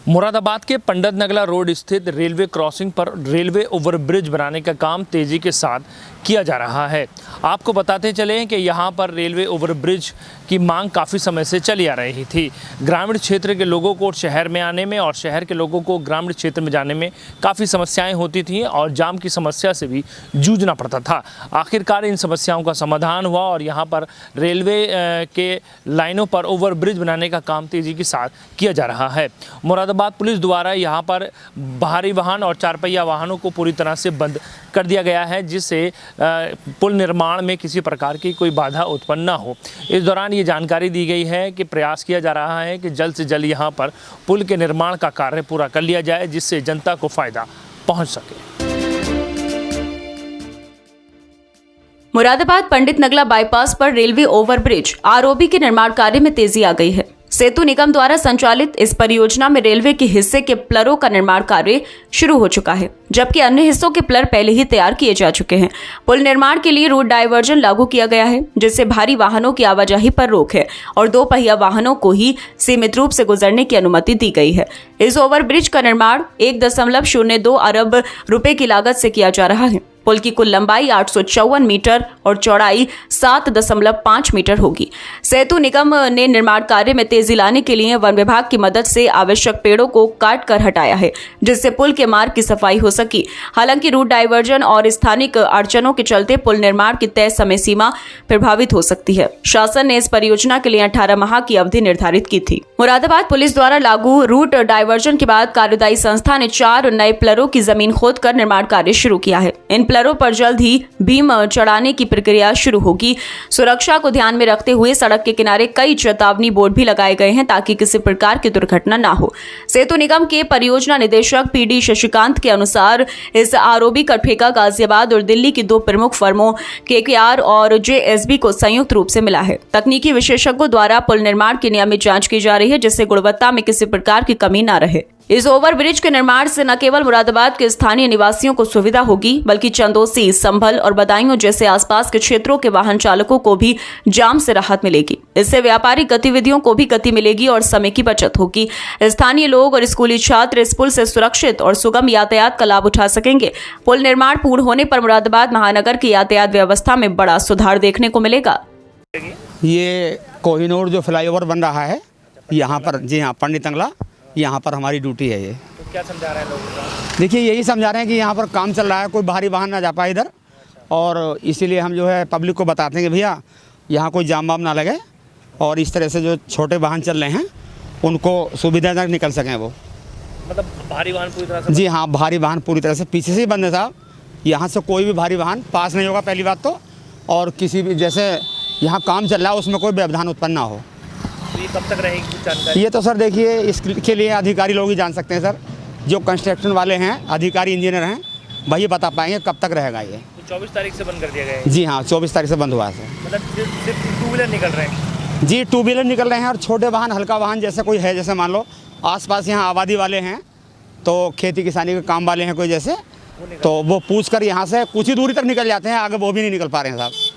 मुरादाबाद के पंडित नगला रोड स्थित railway crossing पर रेलवे ओवरब्रिज बनाने का काम तेजी के साथ किया जा रहा है। आपको बताते चले कि यहाँ पर रेलवे ओवरब्रिज की मांग काफ़ी समय से चली आ रही थी। ग्रामीण क्षेत्र के लोगों को शहर में आने में और शहर के लोगों को ग्रामीण क्षेत्र में जाने में काफ़ी समस्याएं होती थीं और जाम की समस्या से भी जूझना पड़ता था। आखिरकार इन समस्याओं का समाधान हुआ और यहाँ पर रेलवे के लाइनों पर ओवरब्रिज बनाने का काम तेज़ी के साथ किया जा रहा है। मुरादाबाद पुलिस द्वारा यहाँ पर भारी वाहन और चारपहिया वाहनों को पूरी तरह से बंद कर दिया गया है, जिससे पुल निर्माण में किसी प्रकार की कोई बाधा उत्पन्न न हो। इस दौरान ये जानकारी दी गई है कि प्रयास किया जा रहा है कि जल्द से जल्द यहाँ पर पुल के निर्माण का कार्य पूरा कर लिया जाए, जिससे जनता को फायदा पहुँच सके। मुरादाबाद पंडित नगला बाईपास पर रेलवे ओवरब्रिज आरओबी के निर्माण कार्य में तेजी आ गई है। सेतु निगम द्वारा संचालित इस परियोजना में रेलवे के हिस्से के प्लरों का निर्माण कार्य शुरू हो चुका है, जबकि अन्य हिस्सों के प्लर पहले ही तैयार किए जा चुके हैं। पुल निर्माण के लिए रूट डायवर्जन लागू किया गया है, जिससे भारी वाहनों की आवाजाही पर रोक है और 2 पहिया वाहनों को ही सीमित रूप से गुजरने की अनुमति दी गई है। इस ओवरब्रिज का निर्माण 1.02 अरब रुपए की लागत से किया जा रहा है। पुल की कुल लंबाई 854 मीटर और चौड़ाई 7.5 मीटर होगी। सेतु निगम ने निर्माण कार्य में तेजी लाने के लिए वन विभाग की मदद से आवश्यक पेड़ों को काट कर हटाया है, जिससे पुल के मार्ग की सफाई हो सकी। हालांकि रूट डायवर्जन और स्थानिक अड़चनों के चलते पुल निर्माण की तय समय सीमा प्रभावित हो सकती है। शासन ने इस परियोजना के लिए 18 माह की अवधि निर्धारित की थी। मुरादाबाद पुलिस द्वारा लागू रूट डायवर्जन के बाद कार्यदायी संस्था ने 4 नए प्लरों की जमीन खोदकर निर्माण कार्य शुरू किया है। इन प्लरों पर जल्द ही बीम चढ़ाने की प्रक्रिया शुरू होगी। सुरक्षा को ध्यान में रखते हुए सड़क के किनारे कई चेतावनी बोर्ड भी लगाए गए हैं, ताकि किसी प्रकार की दुर्घटना न हो। सेतु निगम के परियोजना निदेशक पीडी शशिकांत के अनुसार इस आरओबी का ठेका गाजियाबाद और दिल्ली की 2 प्रमुख फर्मों केकेआर और जेएसबी को संयुक्त रूप से मिला है। तकनीकी विशेषज्ञों द्वारा पुल निर्माण की नियमित जांच की जा रही है, जिससे गुणवत्ता में किसी प्रकार की कमी न रहे। इस ओवरब्रिज के निर्माण से न केवल मुरादाबाद के स्थानीय निवासियों को सुविधा होगी, बल्कि चंदोसी, संभल और बदायूं जैसे आसपास के क्षेत्रों के वाहन चालकों को भी जाम से राहत मिलेगी। इससे व्यापारिक गतिविधियों को भी गति मिलेगी और समय की बचत होगी। स्थानीय लोग और स्कूली छात्र इस पुल से सुरक्षित और सुगम यातायात का लाभ उठा सकेंगे। पुल निर्माण पूर्ण होने पर मुरादाबाद महानगर की यातायात व्यवस्था में बड़ा सुधार देखने को मिलेगा। ये कोहिनूर जो फ्लाईओवर बन रहा है यहाँ पर, जी हाँ, पंडित नगला, यहाँ पर हमारी ड्यूटी है। ये तो क्या समझा रहे हैं लोगों को? देखिए, यही समझा रहे हैं कि यहाँ पर काम चल रहा है, कोई भारी वाहन ना जा पाए इधर, और इसीलिए हम जो है पब्लिक को बताते हैं कि भैया यहाँ कोई जाम वाम ना लगे और इस तरह से जो छोटे वाहन चल रहे हैं उनको सुविधाजनक निकल सकें वो। मतलब भारी वाहन पूरी तरह से? जी हाँ, भारी वाहन पूरी तरह से पीछे से ही बंद है साहब। यहाँ से कोई भी भारी वाहन पास नहीं होगा, पहली बात तो, और किसी भी जैसे यहाँ काम चल रहा है उसमें कोई व्यवधान उत्पन्न ना हो। ये कब तक रहेगी जानकारी? ये तो सर देखिए, इसके लिए अधिकारी लोग ही जान सकते हैं सर। जो कंस्ट्रक्शन वाले हैं, अधिकारी इंजीनियर हैं, वही बता पाएंगे कब तक रहेगा ये। तो 24 तारीख से बंद कर दिया गया है? जी हाँ, 24 तारीख से बंद हुआ है सर। मतलब सिर्फ 2 व्हीलर निकल रहे हैं? जी, 2 व्हीलर निकल रहे हैं और छोटे वाहन, हल्का वाहन जैसे कोई है, जैसे मान लो आसपास यहाँ आबादी वाले हैं, तो खेती किसानी के काम वाले हैं कोई जैसे, तो वो पूछ कर यहाँ से कुछ ही दूरी तक निकल जाते हैं, आगे वो भी नहीं निकल पा रहे हैं साहब।